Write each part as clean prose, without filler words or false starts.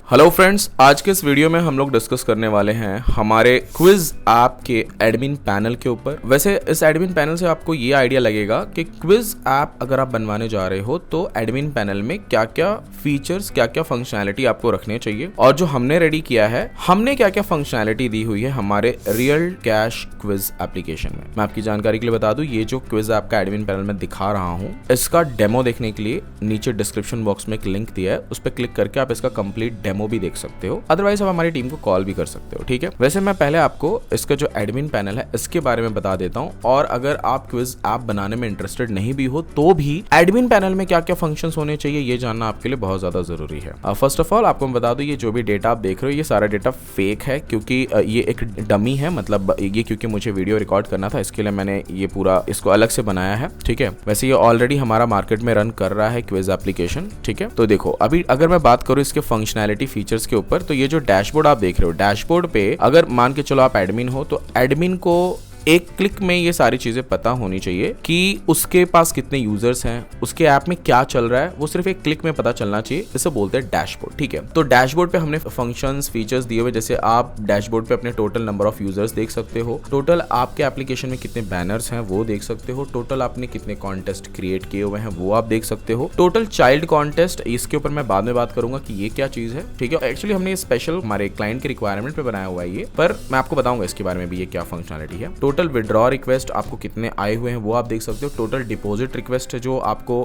Hello friends, आज के इस वीडियो में हम लोग डिस्कस करने वाले हैं हमारे क्विज ऐप के एडमिन पैनल के ऊपर। वैसे इस एडमिन पैनल से आपको ये आइडिया लगेगा कि क्विज ऐप अगर आप बनवाने जा रहे हो तो एडमिन पैनल में क्या क्या फीचर्स, क्या क्या फंक्शनैलिटी आपको रखने चाहिए। और जो हमने रेडी किया है, हमने क्या क्या फंक्शनैलिटी दी हुई है हमारे रियल कैश क्विज एप्लीकेशन में। मैं आपकी जानकारी के लिए बता दूं, ये जो क्विज ऐप का एडमिन पैनल में दिखा रहा हूँ, इसका डेमो देखने के लिए नीचे डिस्क्रिप्शन बॉक्स में एक लिंक दिया है, उस पर क्लिक करके आप इसका कंप्लीट डेमो भी देख सकते हो। अदरवाइज आप हमारी टीम को कॉल भी कर सकते हो, ठीक है। वैसे मैं पहले आपको इसका जो एडमिन पैनल है इसके बारे में बता देता हूँ, और अगर आप क्विज ऐप बनाने में इंटरेस्टेड नहीं भी हो तो भी एडमिन पैनल में क्या क्या फंक्शंस होने चाहिए ये जानना आपके लिए बहुत ज्यादा जरूरी है। फर्स्ट ऑफ ऑल आपको मैं बता दूं, ये जो भी डेटा आप देख रहे हो ये सारा डेटा फेक है, क्योंकि ये एक डमी है। मतलब ये क्योंकि मुझे वीडियो रिकॉर्ड करना था, इसके लिए मैंने ये पूरा इसको अलग से बनाया है, ठीक है। वैसे ये ऑलरेडी हमारा मार्केट में रन कर रहा है क्विज एप्लीकेशन, ठीक है। तो देखो, अभी अगर मैं बात करूँ इसके फंक्शनैलिटी फीचर्स के ऊपर, तो ये जो डैशबोर्ड आप देख रहे हो, डैशबोर्ड पे अगर मान के चलो आप एडमिन हो, तो एडमिन को एक क्लिक में ये सारी चीजें पता होनी चाहिए कि उसके पास कितने यूजर्स हैं, उसके ऐप में क्या चल रहा है, वो सिर्फ एक क्लिक में पता चलना चाहिए। इसे बोलते हैं डैशबोर्ड, ठीक है। तो डैशबोर्ड पे हमने फंक्शंस, फीचर्स दिए हुए, जैसे आप डैशबोर्ड पे अपने टोटल नंबर ऑफ यूजर्स देख सकते हो, टोटल आपके एप्लीकेशन में कितने बैनर्स हैं वो देख सकते हो, टोटल आपने कितने कॉन्टेस्ट क्रिएट किए हुए हैं वो आप देख सकते हो, टोटल चाइल्ड कॉन्टेस्ट, इसके ऊपर मैं बाद में बात करूंगा कि ये क्या चीज है, ठीक है। एक्चुअली हमने स्पेशल हमारे क्लाइंट के रिक्वायरमेंट पे बनाया हुआ है ये, पर मैं आपको बताऊंगा इसके बारे में भी ये क्या फंक्शनैलिटी है। टोटल विड्रॉ रिक्वेस्ट आपको कितने आए हुए हैं वो आप देख सकते हो, टोटल डिपॉजिट रिक्वेस्ट जो आपको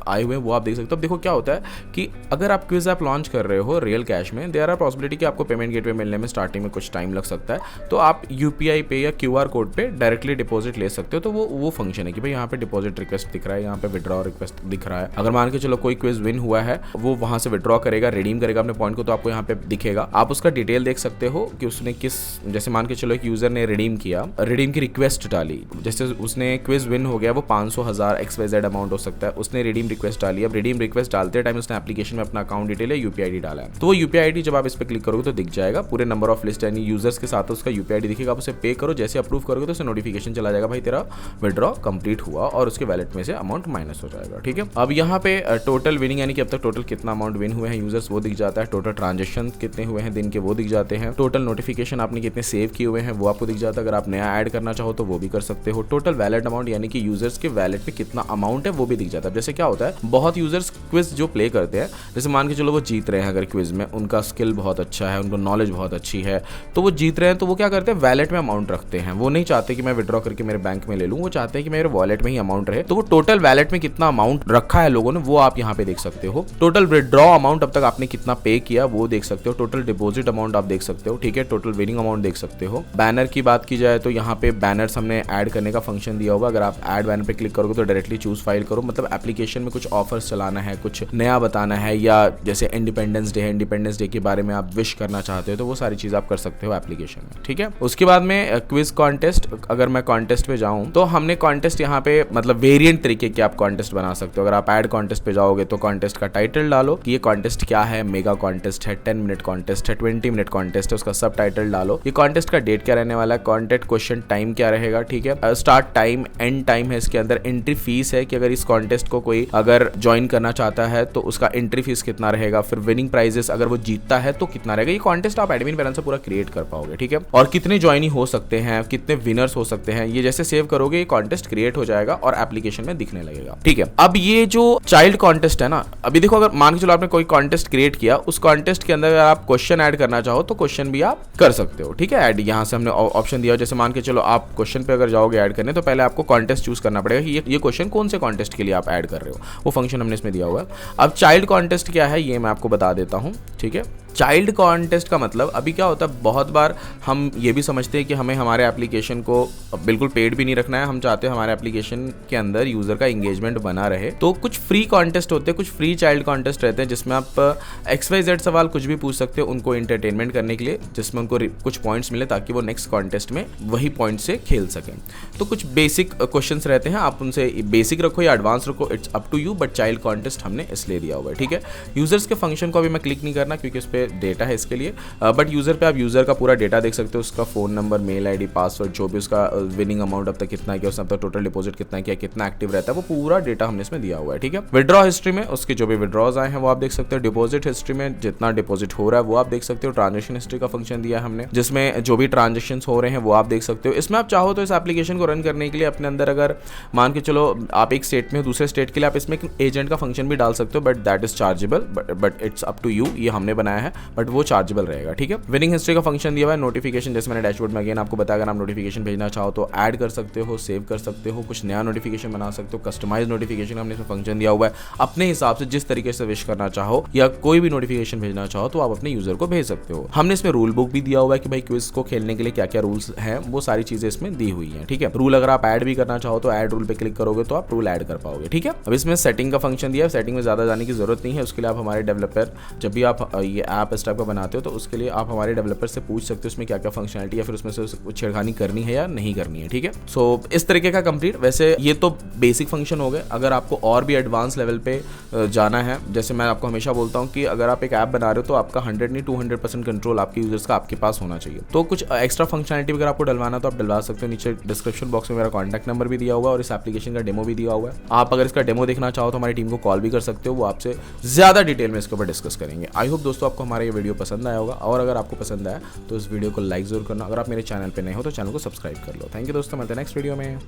आए हुए हैं वो आप देख सकते हो। अब देखो क्या होता है कि अगर आप क्विज ऐप लॉन्च कर रहे हो रियल कैश में, देयर आर पॉसिबिलिटी कि आपको पेमेंट गेटवे मिलने में स्टार्टिंग में कुछ टाइम लग सकता है, तो आप यूपीआई पे या क्यूआर कोड पे डायरेक्टली डिपॉजिट ले सकते हो। तो वो फंक्शन है कि भाई यहाँ पे डिपॉजिट रिक्वेस्ट दिख रहा है, यहाँ पे विड्रॉ रिक्वेस्ट दिख रहा है। अगर मान के चलो कोई क्विज विन हुआ है, वो वहां से विड्रॉ करेगा, रिडीम करेगा अपने पॉइंट को, तो आपको यहाँ पे दिखेगा। आप उसका डिटेल देख सकते हो कि उसने किस, जैसे मान के चलो एक यूजर ने रिडीम किया, रिडीम की रिक्वेस्ट डाली, जैसे उसने क्विज विन हो गया, वो 500,000 XYZ अमाउंट हो सकता है, उसने रिडीम रिक्वेस्ट डाली। अब रिडीम रिक्वेस्ट डालते टाइम उसने एप्लीकेशन में अपना अकाउंट डिटेल या यूपीआई आईडी डाला है, तो वो यूपीआई आईडी जब आप इस पे क्लिक करोगे तो दिख जाएगा पूरे नंबर ऑफ लिस्ट, यानी यूजर्स के साथ उसका यूपीआई आईडी दिखेगा। आप उसे पे करो, जैसे अप्रूव करोगे तो उसे नोटिफिकेशन चला जाएगा, भाई तेरा विड्रॉ कंप्लीट हुआ, और उसके वैलेट में से अमाउंट माइनस हो जाएगा, ठीक है। अब यहाँ पे टोटल विनिंग, यानी कि अब तक टोटल कितना अमाउंट विन हुए हैं यूजर्स वो दिख जाता है, टोटल ट्रांजेक्शन कितने हुए हैं दिन के वो दिख जाते हैं, टोटल नोटिफिकेशन आपने कितने सेव किए हुए हैं वो आपको दिख जाता है। अगर आप नया ऐड करना चाहो तो वो भी कर सकते हो। टोटल वैलेट अमाउंट, यानी कि यूजर्स के वैलेट पे कितना अमाउंट है वो भी दिख जाता है। जैसे क्या होता है, बहुत यूजर्स क्विज जो प्ले करते हैं, जैसे मान के चलो वो जीत रहे हैं, अगर क्विज में उनका स्किल बहुत अच्छा है, उनको नॉलेज बहुत अच्छी है, तो वो जीत रहे हैं, तो वो क्या करते हैं, वैलेट में अमाउंट रखते हैं। वो नहीं चाहते कि मैं विड्रॉ करके मेरे बैंक में ले लूँ, वो चाहते हैं कि मेरे वॉलेट में ही अमाउंट रहे। तो वो टोटल वैलेट में कितना अमाउंट रखा है लोगों ने वो आप यहाँ पे देख सकते हो। टोटल विड्रॉ अमाउंट अब तक आपने कितना पे किया वो देख सकते हो, टोटल डिपॉजिट अमाउंट आप देख सकते हो, ठीक है। टोटल विनिंग अमाउंट देख सकते हो। बैनर की बात की जाए तो यहाँ पे बैनर्स हमने ऐड करने का फंक्शन दिया होगा। अगर आप ऐड बैनर पे क्लिक करोगे तो डायरेक्टली चूज फाइल करो, मतलब एप्लीकेशन में कुछ ऑफर्स चलाना है, कुछ नया बताना है, या जैसे इंडिपेंडेंस डे है, इंडिपेंडेंस डे के बारे में आप विश करना चाहते हो, तो वो सारी चीज आप कर सकते हो एप्लीकेशन में, ठीक है। उसके बाद में क्विज कॉन्टेस्ट, अगर मैं कॉन्टेस्ट पे जाऊं तो हमने कॉन्टेस्ट यहाँ पे मतलब वेरिएंट तरीके के आप कॉन्टेस्ट बना सकते हो। अगर आप ऐड कॉन्टेस्ट पे जाओगे तो कॉन्टेस्ट का टाइटल डालो कि ये कॉन्टेस्ट क्या है, मेगा कॉन्टेस्ट है, 10 मिनट कॉन्टेस्ट है, 20 मिनट कॉन्टेस्ट है, उसका सब टाइटल डालो। ये कॉन्टेस्ट का डेट क्या रहने वाला है, कॉन्टेस्ट क्वेश्चन टाइम क्या रहेगा, ठीक है। स्टार्ट टाइम, एंड टाइम है, इसके अंदर एंट्री फीस है कि अगर इस कॉन्टेस्ट को कोई अगर ज्वाइन करना चाहता है तो उसका एंट्री फीस कितना रहेगा, फिर विनिंग प्राइजेस अगर वो जीतता है तो कितना रहेगा। ये कॉन्टेस्ट आप एडमिन पैनल से पूरा क्रिएट कर पाओगे, ठीक है। और कितने ज्वाइनिंग हो सकते हैं, कितने विनर्स हो सकते हैं, ये जैसे सेव करोगे ये कॉन्टेस्ट क्रिएट हो जाएगा और एप्लीकेशन में दिखने लगेगा, ठीक है। अब ये जो चाइल्ड कॉन्टेस्ट है ना, अभी देखो अगर मान के चलो आपने कोई कॉन्टेस्ट क्रिएट किया, उस कॉन्टेस्ट के अंदर अगर आप क्वेश्चन ऐड करना चाहो तो क्वेश्चन भी आप कर सकते हो, ठीक है। ऐड यहाँ से हमने ऑप्शन दिया, जैसे मान के चलो आप क्वेश्चन पे अगर जाओगे ऐड करने, तो पहले आपको कॉन्टेस्ट चूज करना पड़ेगा कि ये क्वेश्चन कौन से कॉन्टेस्ट के लिए आप ऐड कर रहे हो, वो फंक्शन हमने इसमें दिया हुआ है। अब चाइल्ड कॉन्टेस्ट क्या है ये मैं आपको बता देता हूँ, ठीक है। चाइल्ड कॉन्टेस्ट का मतलब अभी क्या होता है, बहुत बार हम ये भी समझते हैं कि हमें हमारे एप्लीकेशन को बिल्कुल पेड भी नहीं रखना है, हम चाहते हैं हमारे एप्लीकेशन के अंदर यूजर का एंगेजमेंट बना रहे, तो कुछ फ्री कॉन्टेस्ट होते हैं, कुछ फ्री चाइल्ड कॉन्टेस्ट रहते हैं जिसमें आप XYZ सवाल कुछ भी पूछ सकते हो उनको एंटरटेनमेंट करने के लिए, जिसमें उनको कुछ पॉइंट्स मिले ताकि वो नेक्स्ट कॉन्टेस्ट में वही पॉइंट से खेल सकें। तो कुछ बेसिक क्वेश्चंस रहते हैं, आप उनसे बेसिक रखो या एडवांस रखो, it's up to you, but child contest हमने इसलिए दिया हुआ है, ठीक है। यूजर्स के फंक्शन को अभी मैं क्लिक नहीं करना क्योंकि उस पर डेटा है इसके लिए, बट यूज़र पे आप यूज़र का पूरा डेटा देख सकते हो, उसका phone number, mail ID, password, जो भी उसका विनिंग अमाउंट अब तक कितना किया, उसने अब तक टोटल डिपॉजिट कितना किया, कितना एक्टिव रहता है, वो पूरा डेटा हमने इसमें दिया हुआ है। ठीक है, विड्रॉ हिस्ट्री में उसके जो भी विड्रॉज आए हैं वो आप देख सकते हो, डिपॉजिट हिस्ट्री में जितना डिपॉजिट हो रहा है वो आप देख सकते हो, ट्रांजेक्शन हिस्ट्री का फंक्शन दिया है हमने जिसमें जो भी ट्रांजेक्शन हो रहे हैं वो आप देख सकते हो। इसमें आप चाहो तो इस एप्लीकेशन को रन करने के लिए अपने अंदर अगर मान के चलो आप एक स्टेट में हो दूसरे स्टेट के लिए आप इसमें एजेंट का फंक्शन भी डाल सकते हो, but that is chargeable, but it's up to you, ये हमने बनाया है बट वो चार्जेबल रहेगा। ठीक है, विनिंग हिस्ट्री का फंक्शन दिया हुआ है, नोटिफिकेशन जैसे मैंने डैशबोर्ड में अगेन आपको बताया, अगर आप नोटिफिकेशन भेजना चाहो तो ऐड कर सकते हो, सेव कर सकते हो, कुछ नया नोटिफिकेशन बना सकते हो, कस्टमाइज नोटिफिकेशन हमने इसमें फंक्शन दिया हुआ है, अपने हिसाब से जिस तरीके से विश करना चाहो या कोई भी नोटिफिकेशन भेजना चाहो तो आप अपने यूजर को भेज सकते हो। हमने इसमें रूल बुक भी दिया हुआ है कि भाई क्विज को खेलने के लिए क्या क्या रूल्स हैं, वो सारी चीजें इसमें दी हुई हैं। ठीक है, रूल अगर आप ऐड भी करना चाहो तो ऐड रूल पे क्लिक करोगे तो आप रूल ऐड कर पाओगे। ठीक है, अब इसमें सेटिंग का फंक्शन दिया है, सेटिंग में ज्यादा जाने की जरूरत नहीं है, उसके लिए आप हमारे डेवलपर, जब भी आप ये ऐप इस टाइप का बनाते हो तो उसके लिए आप हमारे डेवलपर से पूछ सकते हो उसमें क्या क्या फंक्शनलिटी या फिर उसमें से छेड़खानी करनी है या नहीं करनी है। ठीक है, सो इस तरीके का कंप्लीट। वैसे ये तो बेसिक फंक्शन हो गए, अगर आपको और भी एडवांस लेवल पे जाना है, जैसे मैं आपको हमेशा बोलता हूँ कि अगर आप एक ऐप बना रहे हो तो आपका 100 नहीं 200% कंट्रोल आपके यूजर्स का आपके पास होना चाहिए। तो कुछ एक्स्ट्रा फंक्शनलिटी अगर आपको डलवाना तो आप डलवा सकते हो, नीचे डिस्क्रिप्शन बॉक्स में मेरा कॉन्टैक्ट नंबर भी दिया हुआ है और इस एप्लीकेशन का डेमो भी दिया हुआ है। आप अगर इसका डेमो देखना चाहो तो हमारी टीम को कॉल भी कर सकते हो, वो आपसे ज्यादा डिटेल में इसके ऊपर डिस्कस करेंगे। आई होप दोस्तों आपको हमारा ये वीडियो पसंद आया होगा, और अगर आपको पसंद आया तो इस वीडियो को लाइक जरूर करना, अगर आप मेरे चैनल पर नए हो तो चैनल को सब्सक्राइब कर लो। थैंक यू दोस्तों, मिलते हैं नेक्स्ट वीडियो में।